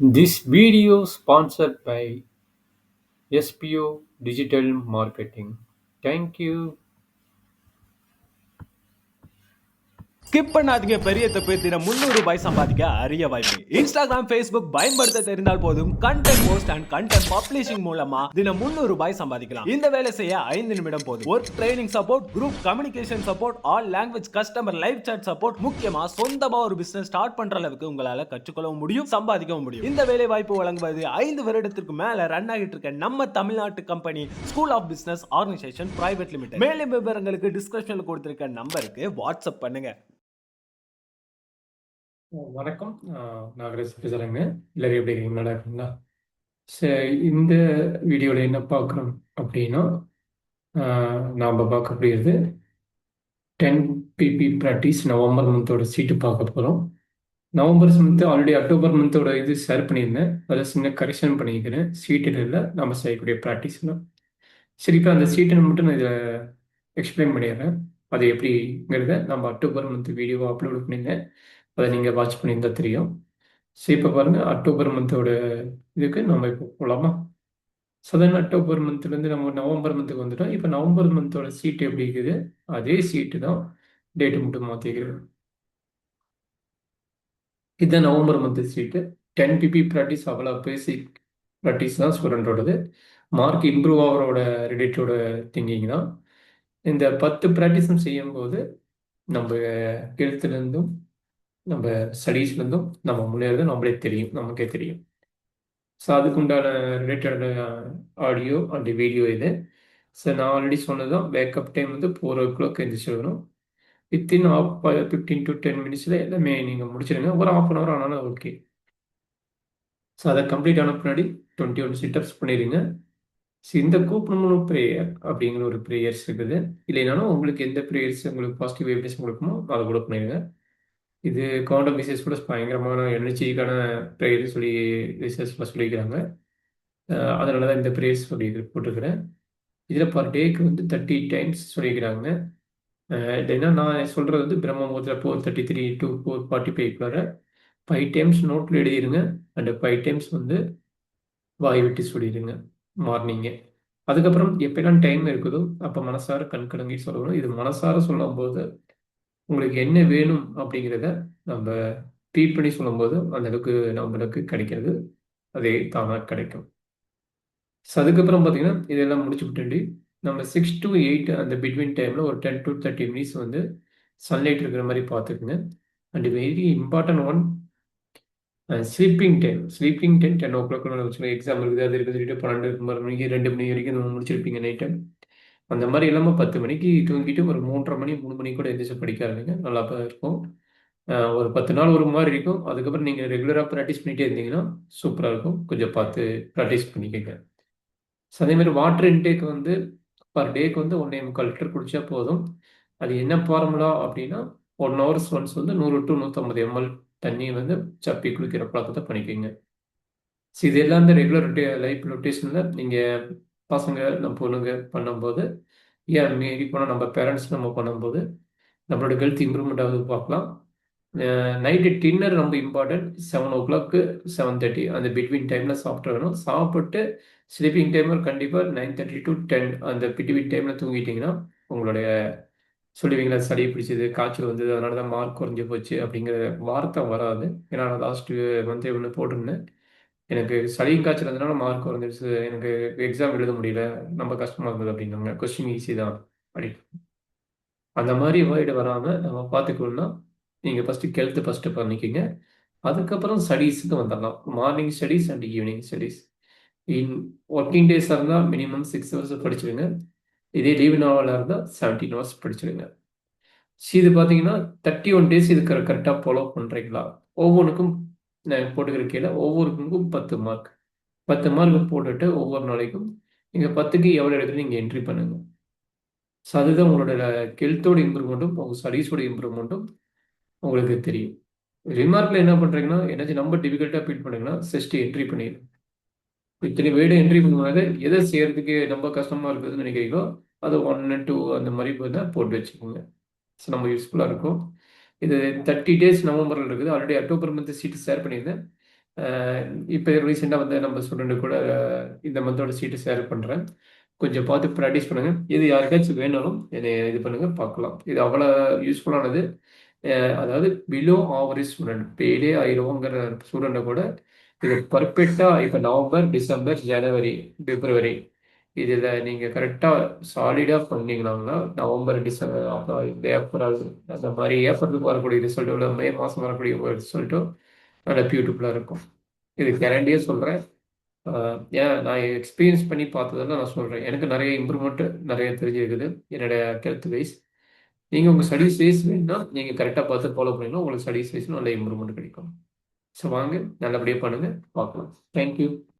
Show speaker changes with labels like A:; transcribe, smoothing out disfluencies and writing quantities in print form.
A: This video sponsored by SPO Digital Marketing. Thank you.
B: Skip பண்ணாதீங்க. பெரிய தப்பு. தினம் 300 ரூபாய் சம்பாதிக்க அரிய வாய்ப்பு. இன்ஸ்டாகிராம், Facebook பயன்படுத்த தெரிந்தால் போதும். Content post and content publishing மூலமா தினம் 300 ரூபாய் சம்பாதிக்கலாம். இந்த வேலை செய்ய 5 நிமிடம் போதும். Work training support, group communication support, all language customer live chat support, முக்கியமா சொந்தமா ஒரு பிசினஸ் ஸ்டார்ட் பண்ற அளவுக்கு உங்களால கற்றுக்கொள்ளவும் முடியும், சம்பாதிக்கவும் முடியும். இந்த வேலை வாய்ப்பு வழங்குவது 5 வருடத்திற்கு மேல ரன் ஆகிட்டு இருக்க நம்ம தமிழ்நாட்டு company school of business organisation private limited. மேலும் விவரங்களுக்கு டிஸ்கிரிப்ஷன்ல கொடுத்திருக்க நம்பருக்கு வாட்ஸ்அப் பண்ணுங்க.
A: வணக்கம். நாகராஜ் பேசுகிறேங்க. எல்லாரும் எப்படி இருக்கீங்க? நல்லா இருக்கீங்களா? சரி, இந்த வீடியோவில் என்ன பார்க்குறோம் அப்படின்னா, நாம் பார்க்கக்கூடியது 10 PP ப்ராக்டிஸ் நவம்பர் மந்தோட சீட்டு பார்க்க போகிறோம். நவம்பர் மந்த்து ஆல்ரெடி அக்டோபர் மந்தோட இது ஷேர் பண்ணியிருந்தேன். அதை சின்ன கரெக்ஷன் பண்ணிக்கிறேன். சீட்டில் இல்லை, நம்ம செய்யக்கூடிய ப்ராக்டிஸ்லாம். சரி, இப்போ அந்த சீட்டை மட்டும் நான் இதில் எக்ஸ்பிளைன் பண்ணிடுறேன். அது எப்படிங்கிறத நம்ம அக்டோபர் மந்த் வீடியோவை அப்லோட் பண்ணியிருந்தேன். அதை நீங்கள் வாட்ச் பண்ணியிருந்தா தெரியும். சரி, இப்போ பாருங்கள், அக்டோபர் மந்தோட இதுக்கு நம்ம இப்போ போகலாமா? சதன் அக்டோபர் மந்த்லேருந்து நம்ம நவம்பர் மந்த்துக்கு வந்துட்டோம். இப்போ நவம்பர் மந்தோட சீட்டு எப்படி இருக்குது? அதே சீட்டு தான், டேட்டு மட்டும் மாற்றிக்கிறது. இதுதான் நவம்பர் மந்த் சீட்டு. 10 PP ப்ராக்டிஸ், அவ்வளோ பேசிக் ப்ராக்டிஸ் தான் ஸ்டூடெண்டோடது. மார்க் இம்ப்ரூவ் ஆகிறோட ரிலேட்டோட திங்கிங் தான். இந்த 10 ப்ராக்டிஸும் செய்யும்போது நம்ம ஹெல்த்துலேருந்தும் நம்ம ஸ்டடீஸ்லேருந்தும் நம்ம முன்னேறது நம்மளே தெரியும், நமக்கே தெரியும். ஸோ அதுக்குண்டான ரிலேட்டட் ஆடியோ அண்ட் வீடியோ இது. ஸோ நான் ஆல்ரெடி சொன்னது தான், வேக்கப் டைம் வந்து 4 o'clock எழுந்திரிச்சிடணும். வித்தின் 15 to 10 minutes எல்லாமே நீங்கள் முடிச்சிடுங்க. ஒரு 1/2 hour ஆனாலும் ஓகே. ஸோ அதை கம்ப்ளீட் ஆன பின்னாடி 21 சிட்டப்ஸ் பண்ணிடுங்க. ஸோ இந்த கூப்பிடணும் ப்ரேயர் அப்படிங்கிற ஒரு ப்ரேயர்ஸ் இருக்குது. இல்லைனாலும் உங்களுக்கு எந்த ப்ரேயர்ஸ் உங்களுக்கு பாசிட்டிவ் வைப்ரேஷன் கொடுக்குமோ அதை கூட பண்ணிடுங்க. இது குவாண்டம் பிசினஸ் கூட பயங்கரமான எனர்ஜிக்கான ப்ரேயர்ஸ் சொல்லி ரிசர்ச்லாம் சொல்லியிருக்கிறாங்க. அதனால தான் இந்த ப்ரேயர்ஸ் சொல்லி இது போட்டிருக்கிறேன். இதில் பர் டேக்கு வந்து 30 டைம்ஸ் சொல்லியிருக்கிறாங்க. இல்லைன்னா நான் சொல்கிறது வந்து பிரம்ம முகூர்த்தத்தில் 4:33 to 4:45 5 டைம்ஸ் நோட்டில் எழுதிடுங்க. அண்ட் 5 டைம்ஸ் வந்து வாய் விட்டு சொல்லிடுங்க மார்னிங்கு. அதுக்கப்புறம் எப்பெல்லாம் டைம் இருக்குதோ அப்போ மனசார கண்கலங்கி சொல்லணும். இது மனசார சொல்லும்போது உங்களுக்கு என்ன வேணும் அப்படிங்கிறத நம்ம ட்ரீட் பண்ணி சொல்லும்போது அந்த அளவுக்கு நம்மளுக்கு கிடைக்கிறது அதே தானாக கிடைக்கும். ஸோ அதுக்கப்புறம் பார்த்தீங்கன்னா இதெல்லாம் முடிச்சு விட்டுண்டு நம்ம 6 to 8 அந்த பிட்வீன் டைமில் ஒரு 10 to 30 minutes வந்து சன்லைட் இருக்கிற மாதிரி பார்த்துக்குங்க. And very important one, sleeping time. Sleeping time 10 o'clock வச்சுக்கோங்க. எக்ஸாம் இருக்குது, அது இருக்குது, 12 மணிக்கு 2 மணி வரைக்கும் நம்ம முடிச்சிருப்பீங்க நைட் டைம். அந்த மாதிரி இல்லாமல் 10 மணிக்கு தூங்கிட்டு ஒரு 3:30 மணி 3 மணி கூட எந்திரிச்சு படிக்க ஆரம்பிங்க. நல்லா இருக்கும். ஒரு 10 நாள் ஒரு மாதிரி இருக்கும். அதுக்கப்புறம் நீங்கள் ரெகுலராக ப்ராக்டிஸ் பண்ணிகிட்டே இருந்தீங்கன்னா சூப்பராக இருக்கும். கொஞ்சம் பார்த்து ப்ராக்டிஸ் பண்ணிக்கோங்க. ஸோ அதேமாதிரி வாட்டர் இன்டேக் வந்து பர் டேக்கு வந்து 1.25 லிட்டர் குடித்தா போதும். அது என்ன ஃபார்முலா அப்படின்னா 1 hour ஒன்ஸ் வந்து 100 to 150 ml தண்ணி வந்து சப்பி குடிக்கிற பழக்கத்தை பண்ணிக்கோங்க. ஸோ இது எல்லாம் இந்த ரெகுலர் லைஃப் ரொட்டேஷனில் நீங்கள் பசங்க நம்ம பொண்ணுங்க பண்ணும்போது, ஏன் மீறி போனால் நம்ம பேரண்ட்ஸ் நம்ம பண்ணும்போது நம்மளோட ஹெல்த் இம்ப்ரூவ்மெண்ட் ஆகுது பார்க்கலாம். நைட்டு டின்னர் ரொம்ப இம்பார்ட்டன்ட். 7 o'clock 7:30 அந்த பிட்வீன் டைமில் சாப்பிட்றணும். சாப்பிட்டு ஸ்லீப்பிங் டைமில் கண்டிப்பாக 9:30 to 10 அந்த பிட்வீன் டைமில் தூங்கிட்டிங்கன்னா உங்களுடைய சொல்லுவீங்களா சளி பிடிச்சது, காய்ச்சல் வந்தது, அதனால தான் மார்க் குறைஞ்சி போச்சு அப்படிங்கிற வார்த்தை வராது. ஏன்னா நான் லாஸ்ட்டு மந்த்தே ஒன்று போட்டிருந்தேன். எனக்கு சளியும் காய்ச்சல் இருந்ததுனால மார்க் குறைஞ்சிருச்சு, எனக்கு எக்ஸாம் எழுத முடியல, ரொம்ப கஷ்டமாக இருந்தது அப்படின்னாங்க. கொஸ்டின் ஈஸி தான் அப்படின்னு. அந்த மாதிரி வேர்டு வராமல் நம்ம பார்த்துக்கணும்னா நீங்கள் ஃபஸ்ட்டு பண்ணிக்கோங்க. அதுக்கப்புறம் ஸ்டடீஸுக்கு வந்துடலாம். Morning studies and evening studies. In working டேஸாக இருந்தால் மினிமம் 6 hours படிச்சிடுங்க. இதே லீவு நாளாக இருந்தால் 17 hours படிச்சிடுங்க. இது பார்த்தீங்கன்னா 31 days இது கரெக்டாக ஃபாலோ பண்ணுறீங்களா? ஒவ்வொன்றுக்கும் நான் போட்டுக்கிற கீழே ஒவ்வொருக்கும் 10 மார்க். 10 மார்க் போட்டுட்டு ஒவ்வொரு நாளைக்கும் நீங்கள் 10க்கு எவ்வளோ எடுத்து நீங்கள் என்ட்ரி பண்ணுங்க. ஸோ அதுதான் உங்களோட ஹெல்த்தோட இம்ப்ரூவ்மெண்ட்டும் உங்கள் ஸ்டடீஸோட இம்ப்ரூவ்மெண்ட்டும் உங்களுக்கு தெரியும். ரிமார்க்கில் என்ன பண்ணுறீங்கன்னா, ஏதாச்சும் ரொம்ப டிஃபிகல்ட்டாக ஃபீல் பண்ணுங்கன்னா ஜஸ்ட் என்ட்ரி பண்ணிடுங்க. இத்தனை வேர்டு என்ட்ரி பண்ணும்போது எதை செய்யறதுக்கு ரொம்ப கஷ்டமாக இருக்குதுன்னு நினைக்கிறீங்களோ அது 1 2 அந்த மாதிரி போட்டு வச்சுக்கோங்க. ஸோ நம்ம யூஸ்ஃபுல்லாக இருக்கும். இது 30 days நவம்பரில் இருக்குது. ஆல்ரெடி அக்டோபர் மந்த் சீட்டு ஷேர் பண்ணியிருந்தேன். இப்போ ரீசெண்டாக வந்து நம்ம ஸ்டூடெண்ட் கூட இந்த மந்தோட சீட்டு ஷேர் பண்ணுறேன். கொஞ்சம் பார்த்து ப்ராக்டிஸ் பண்ணுங்கள். இது யாருக்காச்சும் வேணாலும் என்னை இது பண்ணுங்கள், பார்க்கலாம். இது அவ்வளோ யூஸ்ஃபுல்லானது. அதாவது பிலோ ஆவரேஜ் ஸ்டூடெண்ட் பெய்டே ஆயிடுவோங்கிற ஸ்டூடெண்ட்டை கூட இது பர்ஃபெக்டாக இப்போ நவம்பர், டிசம்பர், ஜனவரி, பிப்ரவரி இதில் நீங்கள் கரெக்டாக சாலிடாக பண்ணீங்களாங்கன்னா நவம்பர், டிசம்பர், அப்புறம் இந்த ஏப்ரல், அந்த மாதிரி ஏப்ரலுக்கு வரக்கூடிய ரிசல்ட்டோட மே மாதம் வரக்கூடிய ஒரு ரிசல்ட்டும் நல்ல பியூட்டிஃபுல்லாக இருக்கும். இது கேரண்டியாக சொல்கிறேன். ஏன் நான் எக்ஸ்பீரியன்ஸ் பண்ணி பார்த்ததெல்லாம் நான் சொல்கிறேன். எனக்கு நிறைய இம்ப்ரூவ்மெண்ட் நிறைய தெரிஞ்சிருக்குது என்னோட ஹெல்த் வைஸ். நீங்கள் உங்கள் ஸ்டடீஸ் வைஸ் வேணும்னா நீங்கள் கரெக்டாக பார்த்து ஃபாலோ பண்ணிங்கன்னா உங்களுக்கு ஸ்டடீஸ் வைஸ் நல்ல இம்ப்ரூவ்மெண்ட் கிடைக்கும். ஸோ வாங்க நல்லபடியாக பண்ணுங்கள், பார்க்கலாம். தேங்க்யூ.